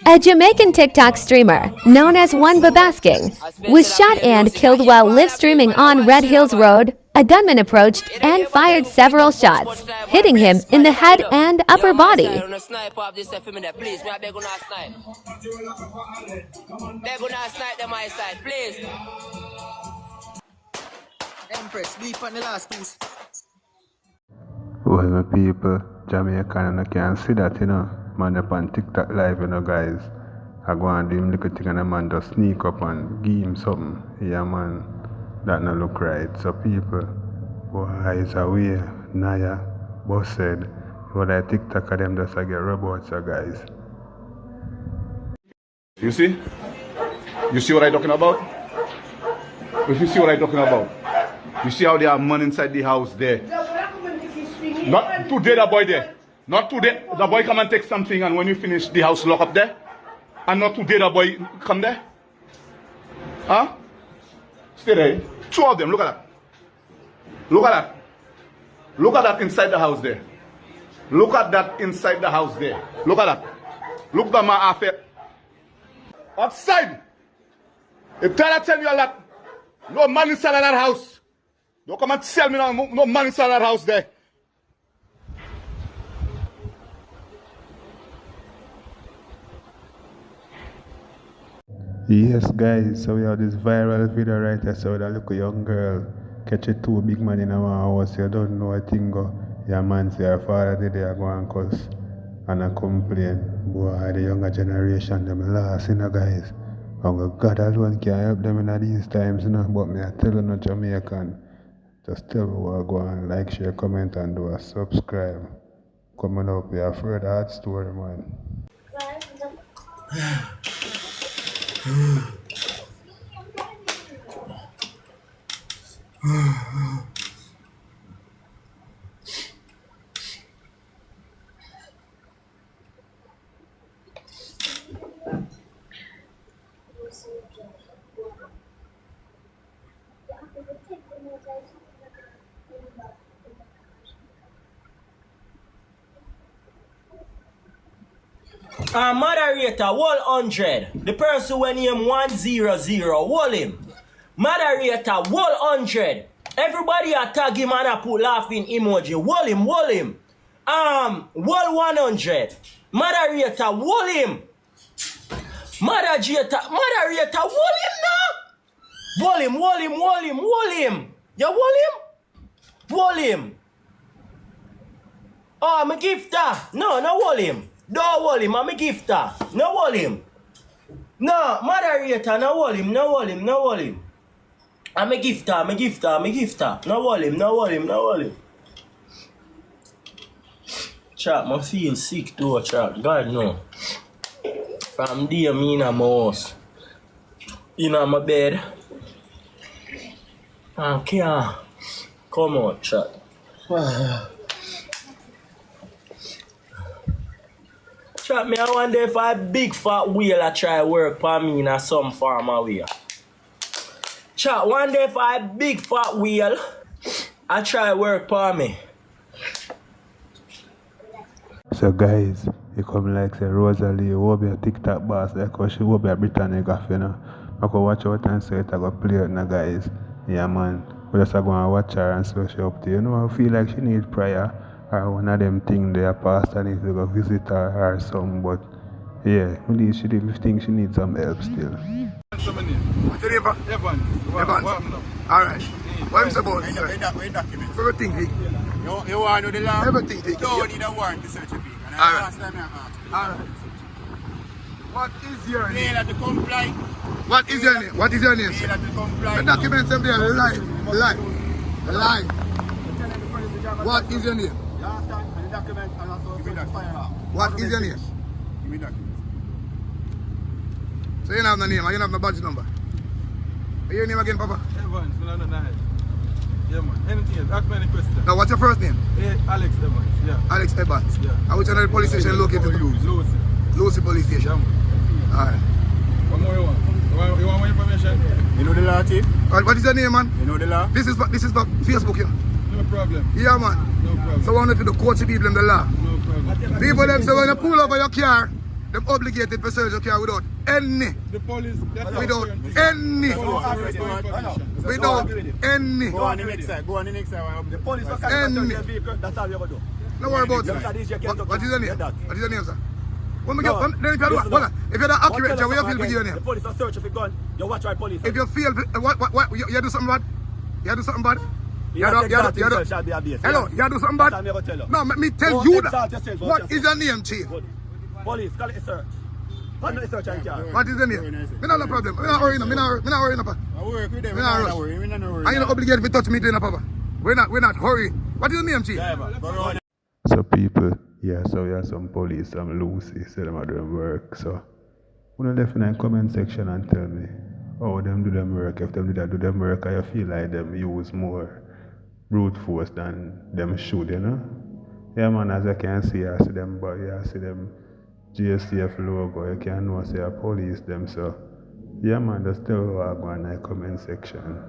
A Jamaican TikTok streamer, known as One Babaskeng, was shot and killed while live streaming on Red Hills Road. A gunman approached and fired several shots, hitting him in the head and upper body. Well, my people, Jamaican, and I can see that, man up on TikTok live, guys. I go and do him little thing and the man just sneak up and give him something. Yeah, man, that no look right. So people, boy, is away, Naya, boss said, what I TikTok of them just I get robots, so guys. You see? You see what I'm talking about? If you see what I'm talking about, you see how they have money inside the house there. Not today, the boy there. Not today, the boy come and take something, and when you finish, the house lock up there. And not today, the boy come there. Huh? Stay there. Two of them. Look at that. Look at that. Look at that inside the house there. Look at that inside the house there. Look at that. Look at my affair. Outside. If I tell you a lot, no man inside that house. Don't come and tell me no man inside that house there. Yes, guys, so we have this viral video right here. So that little young girl catch a two big man in our house. You don't know a thing go. Your man say her father did they go and cuss and I complain. Boy, the younger generation, them last, guys. And God alone can help them in these times, But me, I tell you, no Jamaican. Just tell me what go on, like, share, comment, and do a subscribe. Coming up, we have further hard story, man. Moderator, 100. The person when him 100, wall him. Moderator, 100. Everybody tag him and I put laughing emoji. Wall him, wall him. Wall 100. Moderator, wall him. Moderator, wall him now. Wall him, wall him, wall him, wall him. You wall him? Wall him. Oh, I'm a gifter. No wall him. Don't wall him, I'm a gifter. No wall him. No, moderator, no wall him, no wall him, no wall him. I'm a gifter, I'm a gifter, I'm a gifter. No wall him, no wall him, no wall him. Chat, I feel sick too, chat. God no. From there, me in my house. In my bed. I can't come out, chat. Chat, me, I wonder if a big fat wheel I try work for me in some farm away. Chat, wonder if a big fat wheel I try work for me. So guys, you come like say Rosalie, who be a TikTok boss, like how she will be a Britannic gaff, I go watch out and say it, I go play it now, guys. Yeah, man. We just go and watch her and so she up to I feel like she needs prayer. Or one of them things there, pastor needs to go visit her or something, but yeah, she think she needs some help still. What's your name? Evans. Alright. What am I about? Everything, Vic. You want to know the law? Everything, Vic. You need a warrant to search a Vic. Alright. What is your name? Fail to comply. What is your name? What is your name, Fail sir? to comply. The documents are there, live. What is your name? What is your name? Give me documents. So you don't have no name, you don't have no badge number. What's your name again, Papa? Evans, yeah, man. Anything else? Ask me any question. Now, what's your first name? Alex Evans, yeah. Alex Evans. Yeah. And which other police station located? Lucy. Lucy police station. Yeah, man. Alright. What more you want? You want more information? You know the law, Chief? What is your name, man? You know the law? This is for Facebook, yeah? No problem. Yeah, man. No problem. So I want to coach people in the law. No problem. People them say when you pull over your car them obligated to search your car without any. The police. Without any. Without any. Go on the next side. Go on the next side. The police will come Any. and search your vehicle. That's all you ever do. No worry about it. What is your name? What is your name, sir? When we get, then if you're hold on. If you're not accurate, what you feel for your name? The police will search if you gun. You watch right police. If you feel what you do something bad? You do something bad? Hello, you do something bad? That's what tell you. No, let me tell you that. What is your name, chief? Police, call it a search. Call it a search and car. What is your name? Me not no problem. Me not worrying. Me not worrying, papa. I work with them. Me not rush. We're not worried. And you're not obligated to touch me, papa. We're not hurry. What is your name, chief? So people, yeah, so we have some police, some Lucy, say them are doing work. So wanna left in the comment section and tell me how them do them work. If them do them work, I feel like them use more brute force than them should, you know? Yeah man, as I can see, I see them, but yeah, I see them GSCF logo, you can know say a police them, so yeah man, just tell what I go in the comment section.